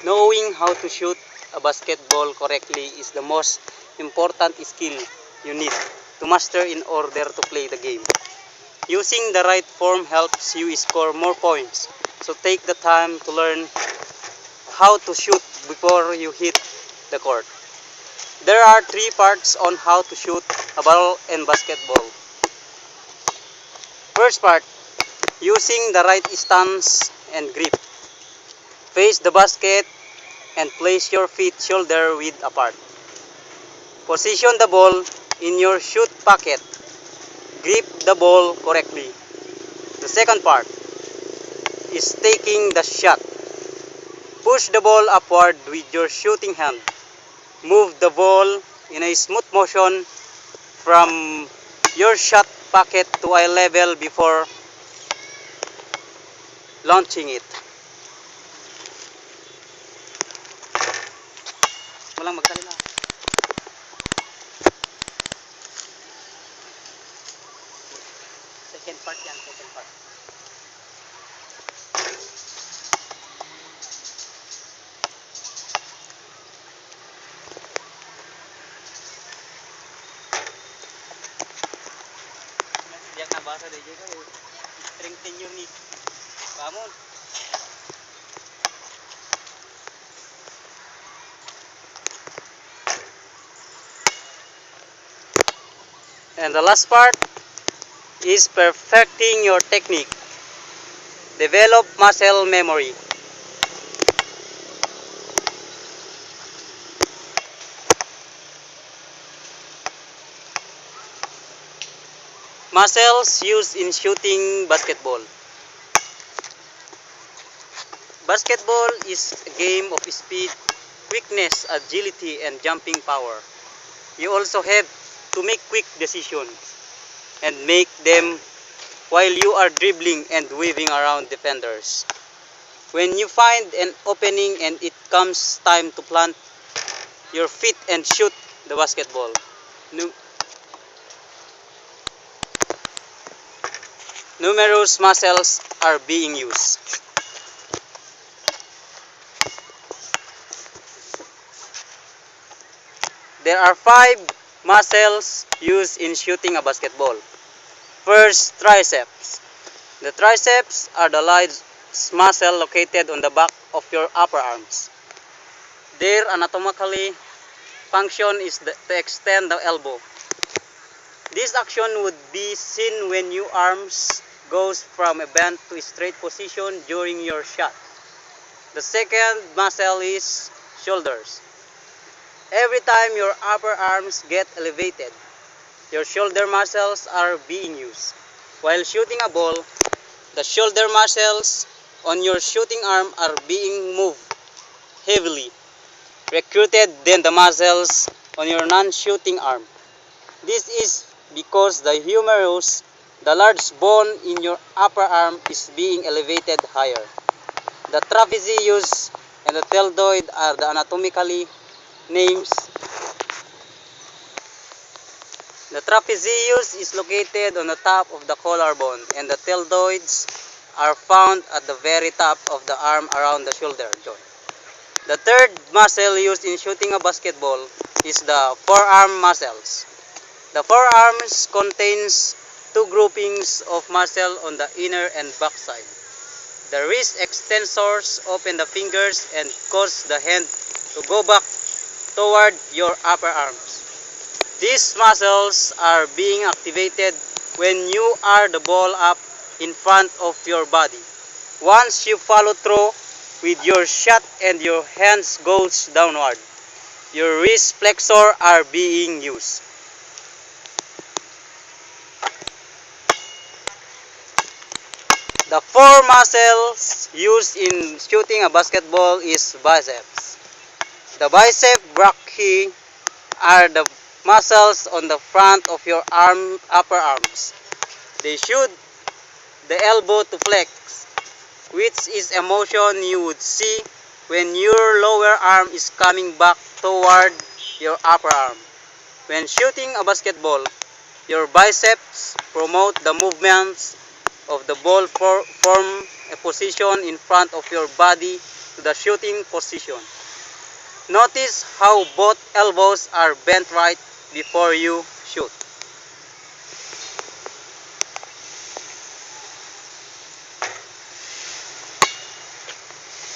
Knowing how to shoot a basketball correctly is the most important skill you need to master in order to play the game. Using the right form helps you score more points, so take the time to learn how to shoot before you hit the court. There are three parts on how to shoot a ball in basketball. First part, using the right stance and grip. Face the basket and place your feet shoulder width apart. Position the ball in your shoot pocket. Grip the ball correctly. The second part is taking the shot. Push the ball upward with your shooting hand. Move the ball in a smooth motion from your shot pocket to eye level before launching it. Walang magsalita. Second part yan, second part. Diyak nabasa deh juga, strengthen your knee. Bangun. And the last part is perfecting your technique. Develop muscle memory. Muscles used in shooting basketball. Basketball is a game of speed, quickness, agility, and jumping power. You also have to make quick decisions and make them while you are dribbling and weaving around defenders. When you find an opening and it comes time to plant your feet and shoot the basketball, numerous muscles are being used. There are 5 muscles used in shooting a basketball. First, triceps. The triceps are the large muscle located on the back of your upper arms. Their anatomical function is to extend the elbow. This action would be seen when your arms goes from a bent to a straight position during your shot. The second muscle is shoulders. Every time your upper arms get elevated, your shoulder muscles are being used. While shooting a ball, the shoulder muscles on your shooting arm are being moved heavily, recruited than the muscles on your non-shooting arm. This is because the humerus, the large bone in your upper arm, is being elevated higher. The trapezius and the deltoid are the anatomically names. The trapezius is located on the top of the collarbone, and the deltoids are found at the very top of the arm around the shoulder joint. The third muscle used in shooting a basketball is the forearm muscles. The forearms contains 2 groupings of muscle on the inner and back side. The wrist extensors open the fingers and cause the hand to go back toward your upper arms. These muscles are being activated when you are the ball up in front of your body. Once you follow through with your shot and your hands goes downward, your wrist flexor are being used. The 4 muscles used in shooting a basketball is biceps. The bicep brachii are the muscles on the front of your upper arms. They shoot the elbow to flex, which is a motion you would see when your lower arm is coming back toward your upper arm. When shooting a basketball, your biceps promote the movements of the ball form a position in front of your body to the shooting position. Notice how both elbows are bent right before you shoot.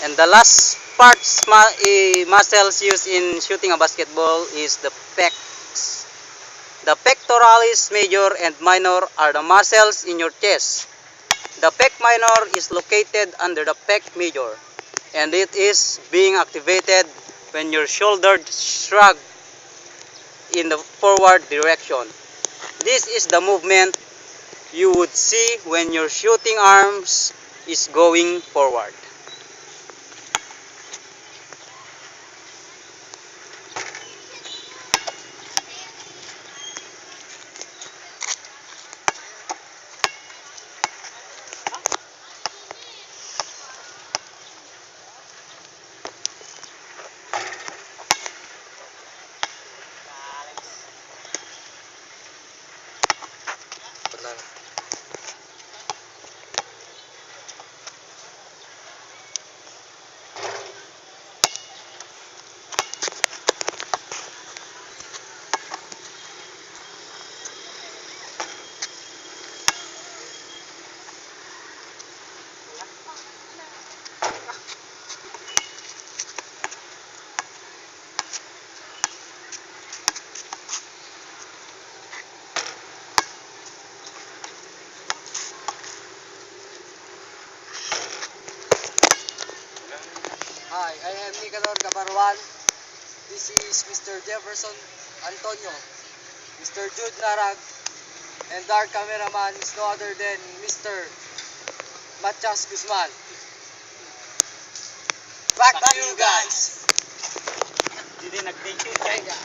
And the last muscles used in shooting a basketball is the pecs. The pectoralis major and minor are the muscles in your chest. The pec minor is located under the pec major, and it is being activated when your shoulders shrug in the forward direction. This is the movement you would see when your shooting arms is going forward. Hi, I am Nicanor Gabarwan. This is Mr. Jefferson Antonio, Mr. Jude Narag, and our cameraman is no other than Mr. Machas Guzman. Back to you guys. Hindi nag-thank you.